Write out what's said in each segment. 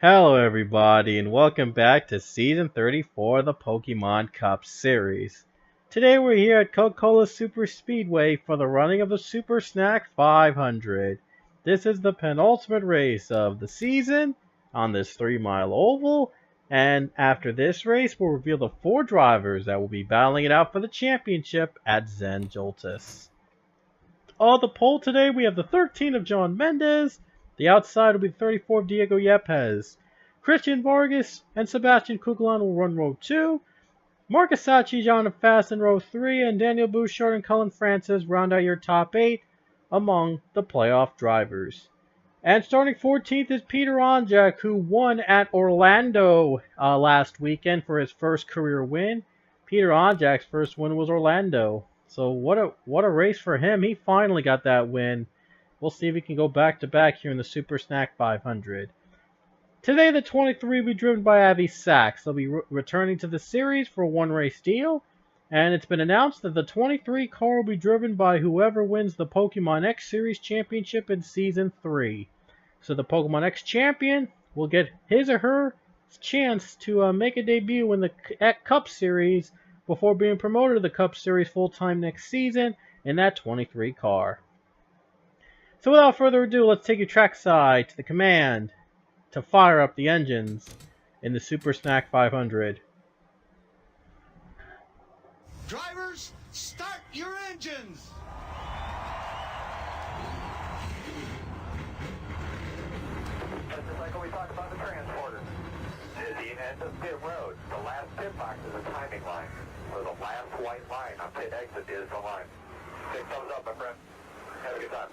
Hello everybody and welcome back to Season 34 of the Pokemon Cup Series. Today we're here at Coca-Cola Super Speedway for the running of the Super Snack 500. This is the penultimate race of the season on this 3-mile oval, and after this race we'll reveal the 4 drivers that will be battling it out for the championship at Zen Joltis. On the pole today we have the 13 of John Mendez. The outside will be the 34 of Diego Yepes. Christian Vargas and Sebastian Kugelon will run row 2. Marcus Sachi, John Fast in row 3, and Daniel Bouchard and Cullen Francis round out your top 8 among the playoff drivers. And starting 14th is Peter Onjak, who won at Orlando last weekend for his first career win. Peter Onjak's first win was Orlando. So what a race for him. He finally got that win. We'll see if he can go back-to-back here in the Super Snack 500. Today, the 23 will be driven by Avi Sachs. They'll be returning to the series for a one-race deal. And it's been announced that the 23 car will be driven by whoever wins the Pokemon X Series Championship in Season 3. So the Pokemon X champion will get his or her chance to make a debut in the Cup Series before being promoted to the Cup Series full-time next season in that 23 car. So without further ado, let's take you trackside to the command to fire up the engines in the Super Snack 500. Drivers, start your engines! Just like we talked about the transporter. To the end of pit road, the last pit box is a timing line. So the last white line on pit exit is the line. Take thumbs up, my friend. Have a good time.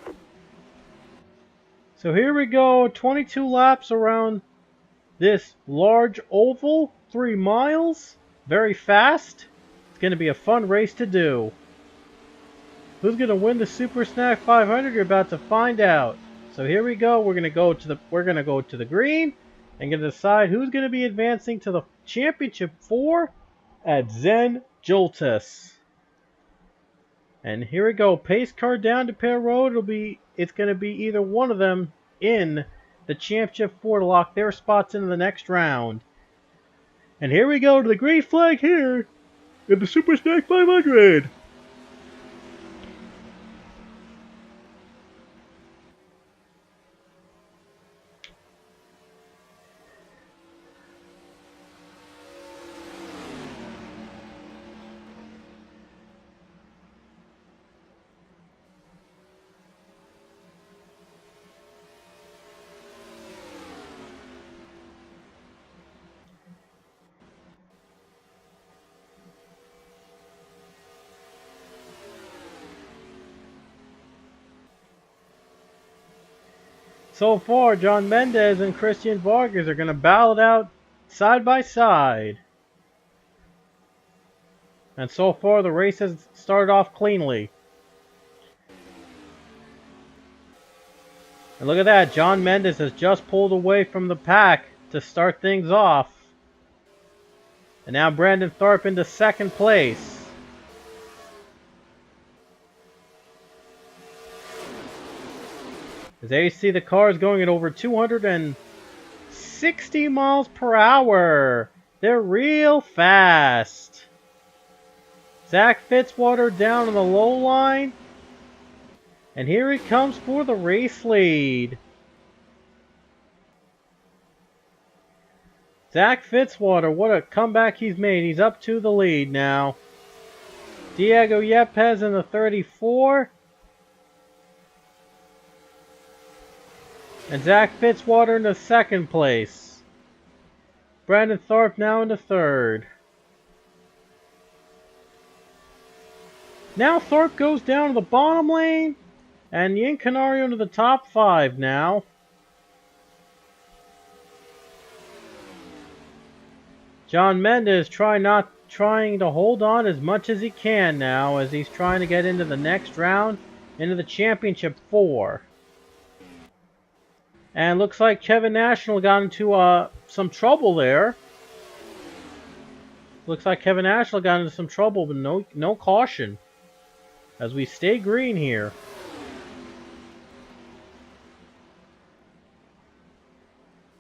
So here we go, 22 laps around this large oval, 3 miles, very fast. It's going to be a fun race to do. Who's going to win the Super Snack 500? You're about to find out. So here we go. We're going to go to the green and going to decide who's going to be advancing to the championship 4 at Zen Joltis. And here we go. Pace car down to Pear Road. It's going to be either one of them in the championship 4 to lock their spots into the next round. And here we go to the green flag here in the Super Snack 500. So far, John Mendez and Christian Vargas are going to battle it out side by side. And so far, the race has started off cleanly. And look at that, John Mendez has just pulled away from the pack to start things off. And now Brandon Tharp into second place. As there you see, the car is going at over 260 miles per hour. They're real fast. Zach Fitzwater down on the low line. And here he comes for the race lead. Zach Fitzwater, what a comeback he's made. He's up to the lead now. Diego Yepes in the 34. And Zach Fitzwater in the second place. Brandon Tharp now in the third. Now Tharp goes down to the bottom lane. And Yin Canario into the top 5 now. John Mendez trying to hold on as much as he can now as he's trying to get into the next round, into the championship 4. And looks like Kevin National got into some trouble there. Looks like Kevin National got into some trouble, but no caution. As we stay green here.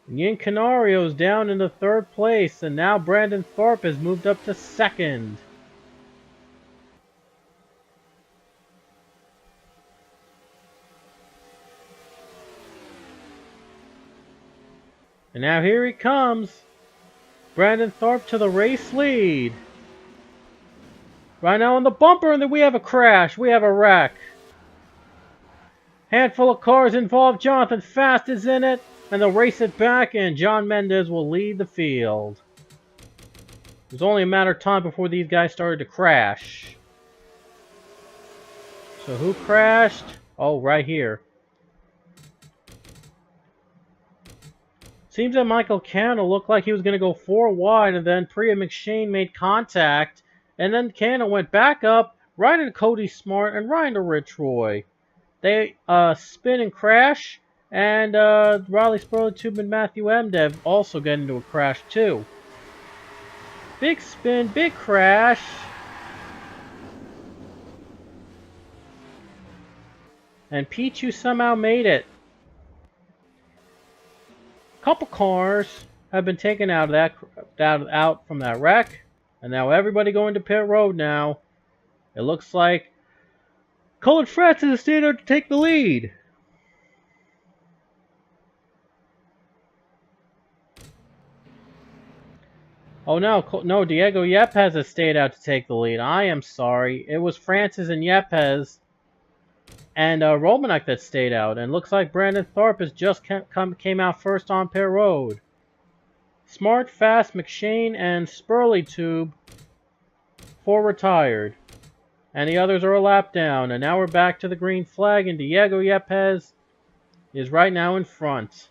Yin Canario's down into 3rd place, and now Brandon Thorpe has moved up to 2nd. And now here he comes. Brandon Thorpe to the race lead. Right now on the bumper, and then we have a crash. We have a wreck. Handful of cars involved. Jonathan Fast is in it. And they'll race it back, and John Mendez will lead the field. It was only a matter of time before these guys started to crash. So who crashed? Oh, right here. Seems that Michael Cano looked like he was going to go 4 wide, and then Priya McShane made contact, and then Cano went back up, right into Cody Smart, and right into Rich Roy. They spin and crash, and Riley Spurley-Tube and Matthew Emdev also get into a crash too. Big spin, big crash. And Pichu somehow made it. Couple cars have been taken out of from that wreck, and now everybody going to pit road now. It looks like Colin Francis is staying there to take the lead. Oh no, Diego Yepes has stayed out to take the lead. I am sorry. It was Francis and Yepes and Romanek that stayed out. And looks like Brandon Thorpe has just came out first on pit road. Smart, Fast, McShane, and Spurley-Tube 4 retired. And the others are a lap down. And now we're back to the green flag, and Diego Yepes is right now in front.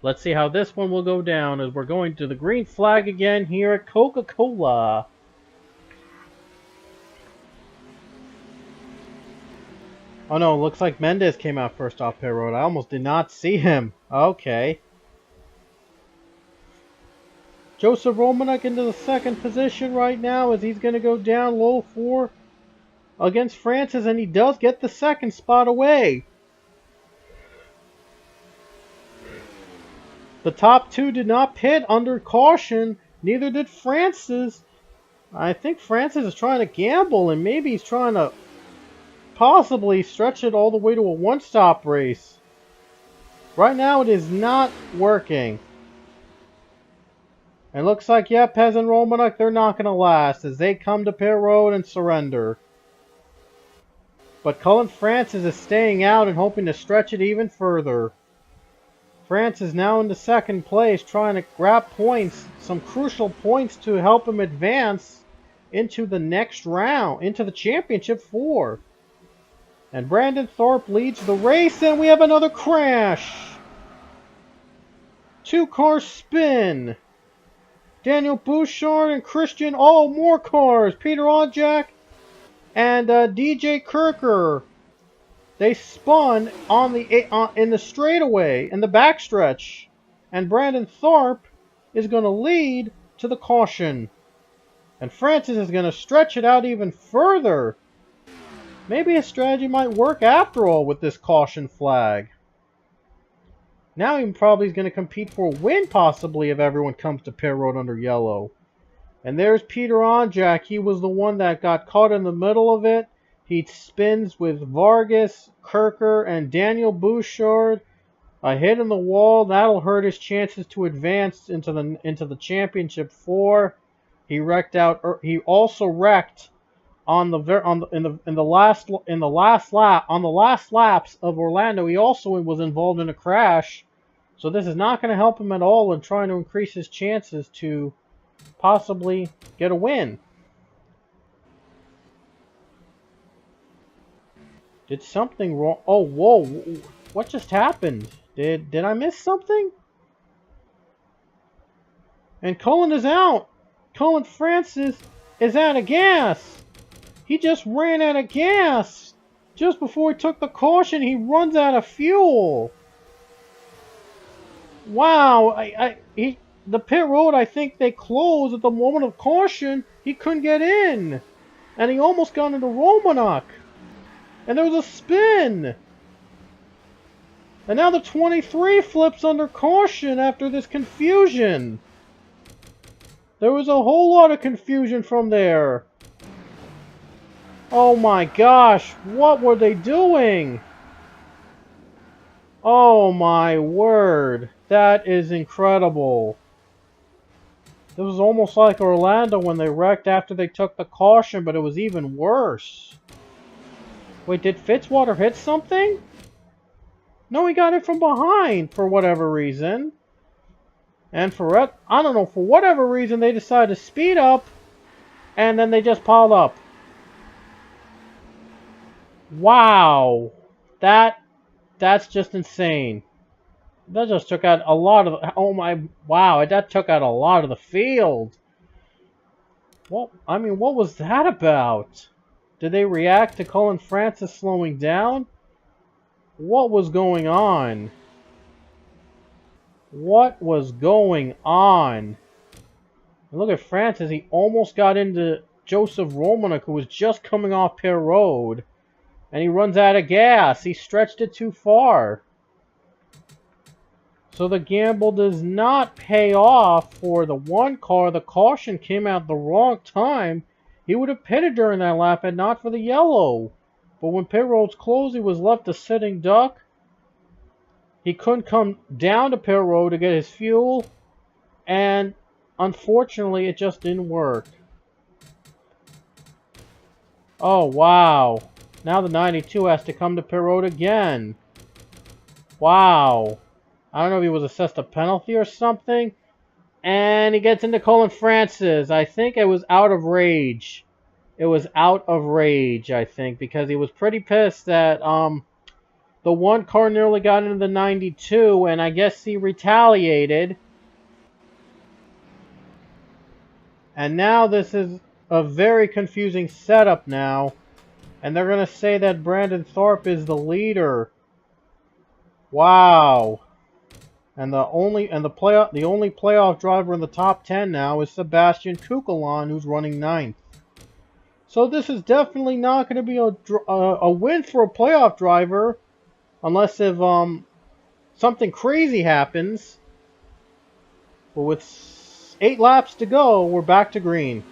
Let's see how this one will go down as we're going to the green flag again here at Coca-Cola. Oh no, looks like Mendez came out first off pit road. I almost did not see him. Okay. Joseph Romanek into the 2nd position right now as he's going to go down low 4 against Francis, and he does get the 2nd spot away. The top 2 did not pit under caution. Neither did Francis. I think Francis is trying to gamble, and maybe he's trying to possibly stretch it all the way to a one-stop race. Right now it is not working. And looks like Yepes and Romanek, they're not going to last as they come to pit road and surrender. But Colin Francis is staying out and hoping to stretch it even further. France is now into 2nd place, trying to grab points, some crucial points to help him advance into the next round, into the Championship 4. And Brandon Thorpe leads the race, and we have another crash. 2 cars spin. Daniel Bouchard and Christian, more cars. Peter Onjak and DJ Kirker. They spun on in the straightaway, in the backstretch. And Brandon Thorpe is going to lead to the caution. And Francis is going to stretch it out even further. Maybe his strategy might work after all with this caution flag. Now he probably is going to compete for a win possibly if everyone comes to pit road under yellow. And there's Peter Onjak. He was the one that got caught in the middle of it. He spins with Vargas, Kirker, and Daniel Bouchard. A hit in the wall. That'll hurt his chances to advance into the Championship 4. He wrecked out. He also wrecked on the last laps of Orlando. He also was involved in a crash. So this is not going to help him at all in trying to increase his chances to possibly get a win. Did something wrong? Oh, whoa. What just happened? Did I miss something? And Cullen is out. Cullen Francis is out of gas. He just ran out of gas. Just before he took the caution, he runs out of fuel. Wow. The pit road, I think they closed at the moment of caution. He couldn't get in. And he almost got into Romanek. And there was a spin. And now the 23 flips under caution after this confusion. There was a whole lot of confusion from there. Oh my gosh, what were they doing? Oh my word, that is incredible. This was almost like Orlando when they wrecked after they took the caution, but it was even worse. Wait, did Fitzwater hit something? No, he got it from behind for whatever reason. And I don't know, for whatever reason, they decided to speed up, and then they just piled up. Wow. That's just insane. That just took out a lot of... Oh my... Wow, that took out a lot of the field. Well, I mean, what was that about? Did they react to Colin Francis slowing down? What was going on? What was going on? And look at Francis. He almost got into Joseph Romanek, who was just coming off pit road. And he runs out of gas. He stretched it too far. So the gamble does not pay off for the one car. The caution came out the wrong time. He would have pitted during that lap and not for the yellow. But when pit roads closed, he was left a sitting duck. He couldn't come down to pit road to get his fuel. And unfortunately, it just didn't work. Oh, wow. Now the 92 has to come to pit road again. Wow. I don't know if he was assessed a penalty or something. And he gets into Colin Francis. I think it was out of rage. It was out of rage, I think, because he was pretty pissed that the one car nearly got into the 92, and I guess he retaliated. And now this is a very confusing setup now. And they're going to say that Brandon Thorpe is the leader. Wow. And the only playoff driver in the top 10 now is Sebastian Kukulon, who's running 9th. So this is definitely not going to be a win for a playoff driver, unless if something crazy happens. But with 8 laps to go, we're back to green.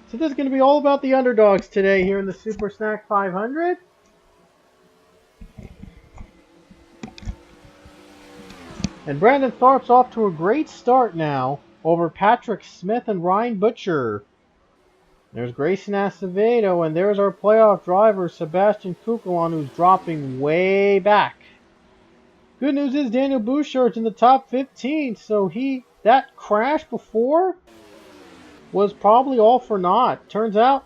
So this is going to be all about the underdogs today here in the Super Snack 500. And Brandon Thorpe's off to a great start now over Patrick Smith and Ryan Butcher. There's Grayson Acevedo, and there's our playoff driver, Sebastian Kukulon, who's dropping way back. Good news is Daniel Bouchard's in the top 15, so that crash before was probably all for naught. Turns out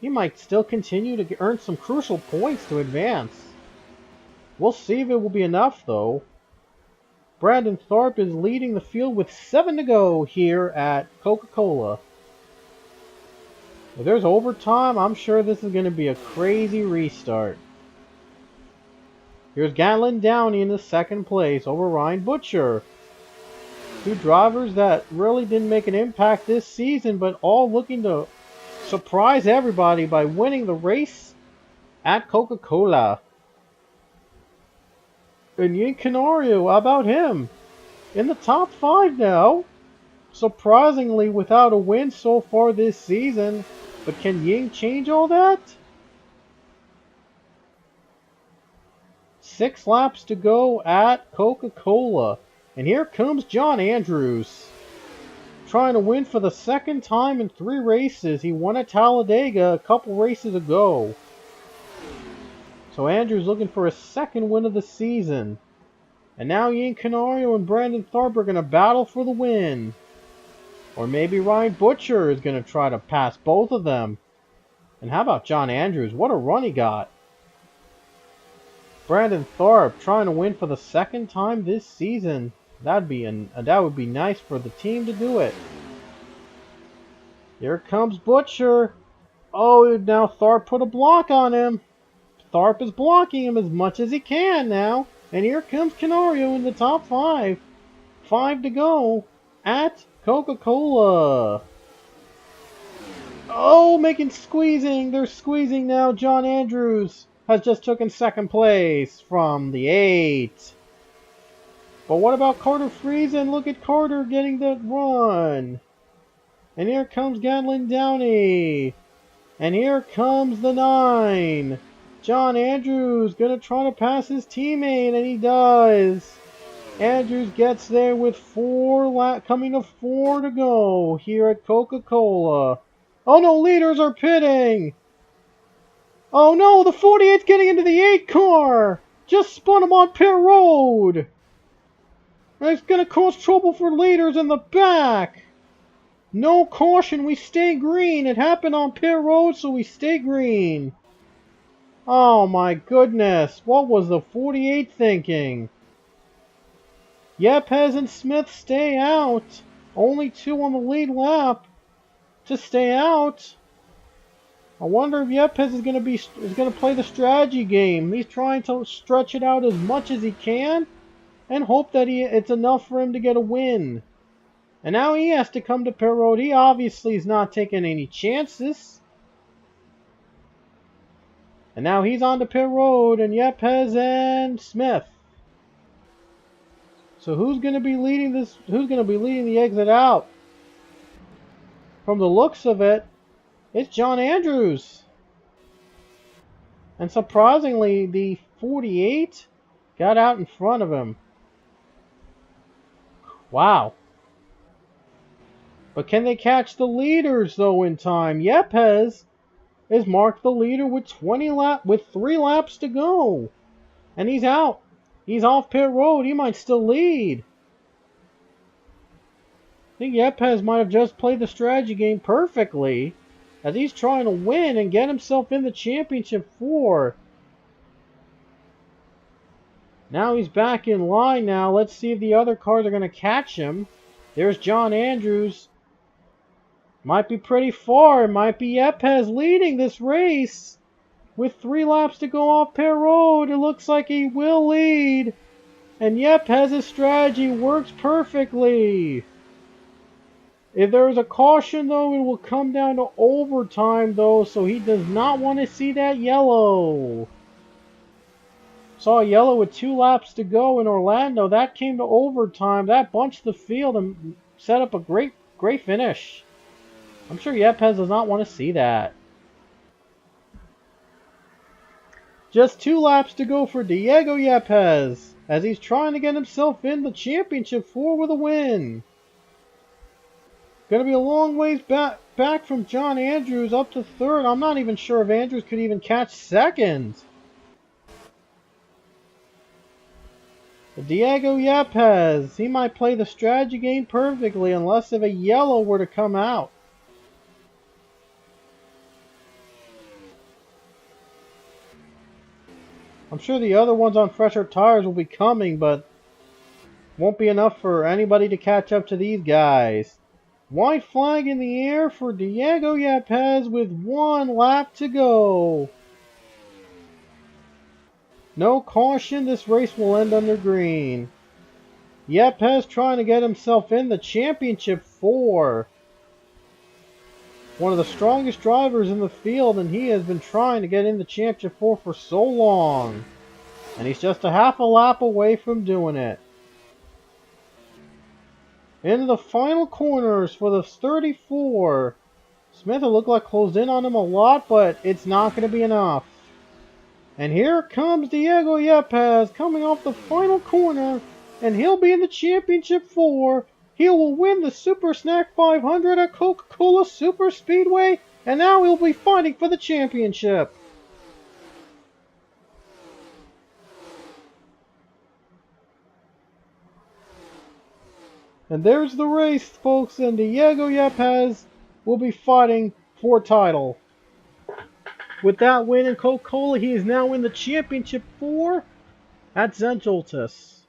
he might still continue to earn some crucial points to advance. We'll see if it will be enough, though. Brandon Thorpe is leading the field with 7 to go here at Coca-Cola. If there's overtime, I'm sure this is going to be a crazy restart. Here's Gatlin Downey in the second place over Ryan Butcher. 2 drivers that really didn't make an impact this season, but all looking to surprise everybody by winning the race at Coca-Cola. And Ying Canario, how about him? In the top 5 now. Surprisingly without a win so far this season. But can Ying change all that? 6 laps to go at Coca-Cola. And here comes John Andrews. Trying to win for the second time in 3 races. He won at Talladega a couple races ago. So Andrews looking for his second win of the season. And now Ian Canario and Brandon Thorpe are going to battle for the win. Or maybe Ryan Butcher is going to try to pass both of them. And how about John Andrews? What a run he got. Brandon Thorpe trying to win for the second time this season. That would be nice for the team to do it. Here comes Butcher. Oh, now Thorpe put a block on him. Thorpe is blocking him as much as he can now. And here comes Canario in the top 5. 5 to go at Coca-Cola. Oh, squeezing. They're squeezing now John Andrews. has just taken second place from the 8. But what about Carter Friesen? Look at Carter getting that run. And here comes Gatlin Downey. And here comes the 9. John Andrews gonna try to pass his teammate, and he does. Andrews gets there with coming to 4 to go here at Coca-Cola. Oh no, leaders are pitting. Oh no, the 48's getting into the 8 car. Just spun him on pit road. And it's gonna cause trouble for leaders in the back. No caution, we stay green. It happened on pit road, so we stay green. Oh my goodness, what was the 48 thinking? Yepes and Smith stay out. Only 2 on the lead lap to stay out. I wonder if Yepes is gonna play the strategy game. He's trying to stretch it out as much as he can and hope that it's enough for him to get a win. And now he has to come to pit road. He obviously is not taking any chances. And now he's on to pit road, and Yepes and Smith. So who's going to be leading this? Who's going to be leading the exit out? From the looks of it, it's John Andrews. And surprisingly, the 48 got out in front of him. Wow. But can they catch the leaders though in time? Yepes is marked the leader with 3 laps to go. And he's out. He's off pit road. He might still lead. I think Yepes might have just played the strategy game perfectly, as he's trying to win and get himself in the championship 4. Now he's back in line now. Let's see if the other cars are going to catch him. There's John Andrews. Might be pretty far. It might be Yepes leading this race. With 3 laps to go off pit road, it looks like he will lead. And Yepes' strategy works perfectly. If there is a caution, though, it will come down to overtime, though, so he does not want to see that yellow. Saw a yellow with 2 laps to go in Orlando. That came to overtime. That bunched the field and set up a great finish. I'm sure Yepes does not want to see that. Just 2 laps to go for Diego Yepes, as he's trying to get himself in the championship 4 with a win. Gonna be a long ways back from John Andrews up to 3rd. I'm not even sure if Andrews could even catch 2nd. But Diego Yepes, he might play the strategy game perfectly unless if a yellow were to come out. I'm sure the other ones on fresher tires will be coming, but won't be enough for anybody to catch up to these guys. White flag in the air for Diego Yepes with 1 lap to go. No caution, this race will end under green. Yepes trying to get himself in the championship 4. One of the strongest drivers in the field, and he has been trying to get in the championship 4 for so long. And he's just a half a lap away from doing it. Into the final corners for the 34. Smith, it looked like closed in on him a lot, but it's not going to be enough. And here comes Diego Yepes coming off the final corner, and he'll be in the championship 4. He will win the Super Snack 500 at Coca-Cola Super Speedway, and now he'll be fighting for the championship. And there's the race, folks, and Diego Yepes will be fighting for title. With that win in Coca-Cola, he is now in the championship 4 at Zentultis.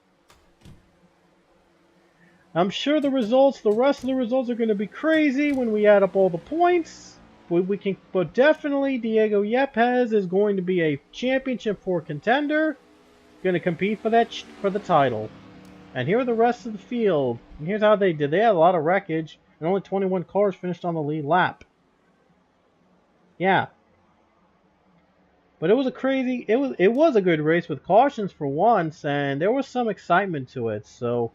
I'm sure the rest of the results are going to be crazy when we add up all the points. But definitely Diego Yepes is going to be a championship 4 contender, going to compete for the title. And here are the rest of the field. And here's how they did. They had a lot of wreckage, and only 21 cars finished on the lead lap. Yeah. But it was a crazy, it was a good race with cautions for once, and there was some excitement to it. So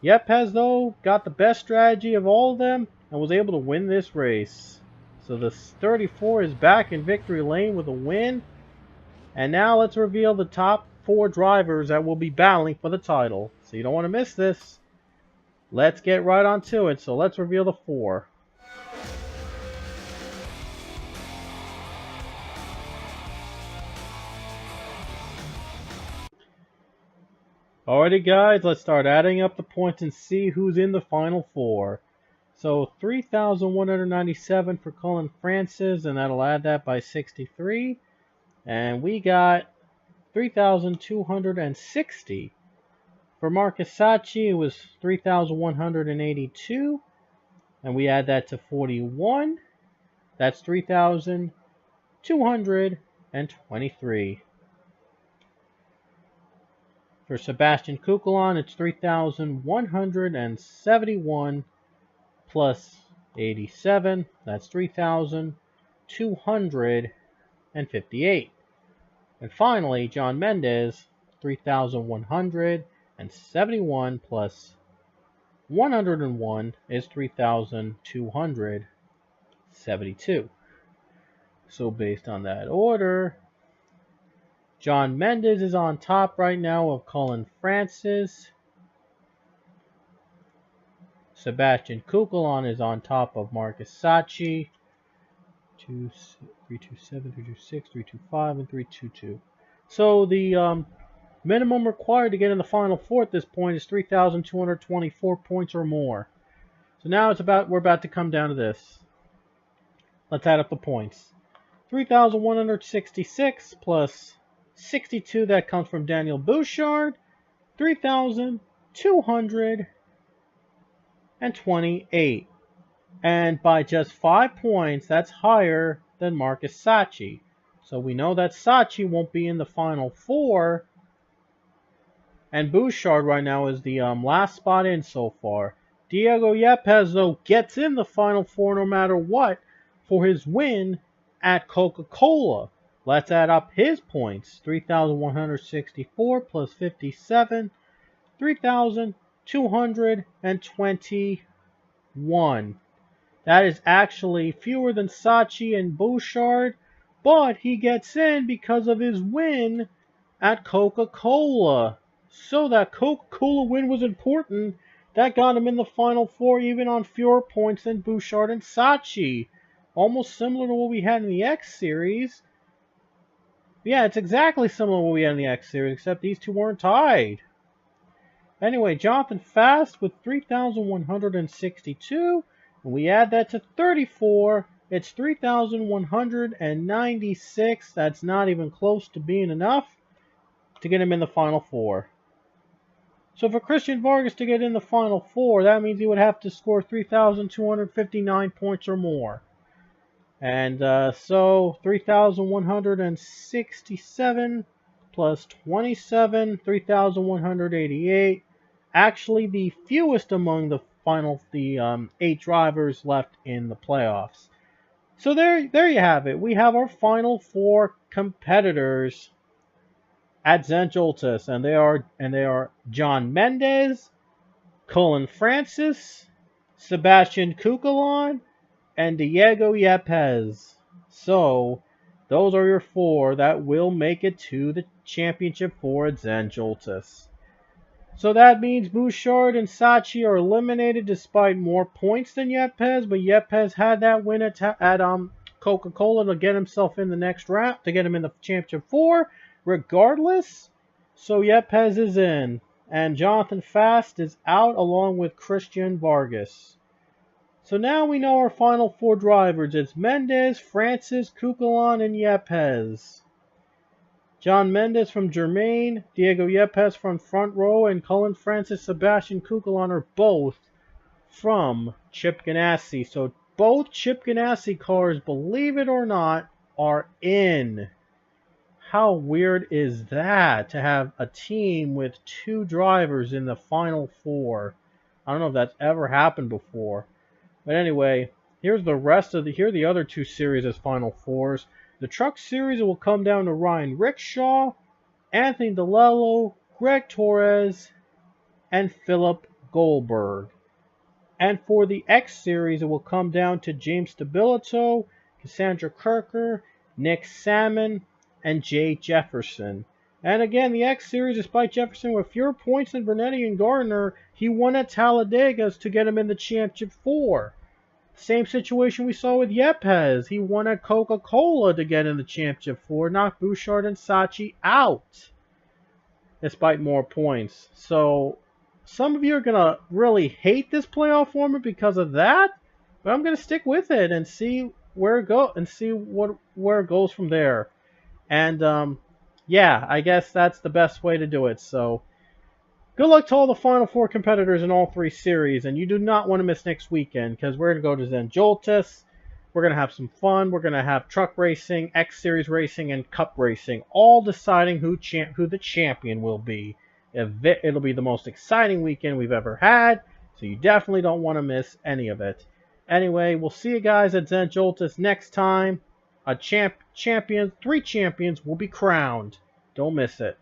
Yepes, though, got the best strategy of all of them and was able to win this race. So the 34 is back in victory lane with a win. And now let's reveal the top 4 drivers that will be battling for the title. So you don't want to miss this. Let's get right onto it. So let's reveal the 4. Alrighty guys, let's start adding up the points and see who's in the final 4. So 3,197 for Colin Francis, and that'll add that by 63. And we got 3,260. For Marcus Sacchi, it was 3,182. And we add that to 41. That's 3,223. For Sebastian Kukulon, it's 3,171 plus 87. That's 3,258. And finally, John Mendez, 3,171 plus 101 is 3,272. So based on that order, John Mendez is on top right now of Colin Francis. Sebastian Kukulon is on top of Marcus Sacchi. 327, 326, 325, and 322. So the minimum required to get in the final 4 at this point is 3,224 points or more. So now we're about to come down to this. Let's add up the points. 3,166 plus 62, that comes from Daniel Bouchard. 3,228. And by just 5 points, that's higher than Marcus Sacchi. So we know that Sacchi won't be in the final 4. And Bouchard right now is the last spot in so far. Diego Yepes, though, gets in the final 4 no matter what for his win at Coca-Cola. Let's add up his points. 3,164 plus 57. 3,221. That is actually fewer than Sacchi and Bouchard, but he gets in because of his win at Coca-Cola. So that Coca-Cola win was important. That got him in the final 4 even on fewer points than Bouchard and Sacchi. Almost similar to what we had in the X Series. Yeah, it's exactly similar to what we had in the X Series, except these two weren't tied. Anyway, Jonathan Fast with 3,162. And we add that to 34. It's 3,196. That's not even close to being enough to get him in the final 4. So for Christian Vargas to get in the final 4, that means he would have to score 3,259 points or more. And so 3,167 plus 27, 3,188. Actually, the fewest among the 8 drivers left in the playoffs. So there you have it. We have our final 4 competitors at Zandvoorts, and they are John Mendez, Colin Francis, Sebastian Kukulon, and Diego Yepes. So those are your 4 that will make it to the championship 4 at Zandvoorts. So that means Bouchard and Sacchi are eliminated despite more points than Yepes, but Yepes had that win at Coca-Cola to get himself in the next round, to get him in the championship 4, regardless. So Yepes is in, and Jonathan Fast is out along with Christian Vargas. So now we know our final 4 drivers. It's Mendez, Francis, Kukulon, and Yepes. John Mendez from Germain, Diego Yepes from Front Row, and Colin Francis, Sebastian Kukulon are both from Chip Ganassi. So both Chip Ganassi cars, believe it or not, are in. How weird is that, to have a team with 2 drivers in the final 4? I don't know if that's ever happened before. But anyway, here are the other 2 series as final 4s. The Truck Series, it will come down to Ryan Rickshaw, Anthony DeLello, Greg Torres, and Philip Goldberg. And for the X Series, it will come down to James Stabilito, Cassandra Kirker, Nick Salmon, and Jay Jefferson. And again, the X Series, despite Jefferson with fewer points than Bernetti and Gardner, he won at Talladega to get him in the Championship 4. Same situation we saw with Yepes. He won at Coca-Cola to get in the Championship 4, knocked Bouchard and Sachi out, despite more points. So some of you are going to really hate this playoff format because of that, but I'm going to stick with it and see where it goes and see where it goes from there. And yeah, I guess that's the best way to do it. So good luck to all the Final Four competitors in all 3 series, and you do not want to miss next weekend because we're going to go to Zenjoltis. We're going to have some fun. We're going to have truck racing, X Series racing, and Cup racing, all deciding who the champion will be. It'll be the most exciting weekend we've ever had, so you definitely don't want to miss any of it. Anyway, we'll see you guys at Zenjoltis next time. 3 champions will be crowned. Don't miss it.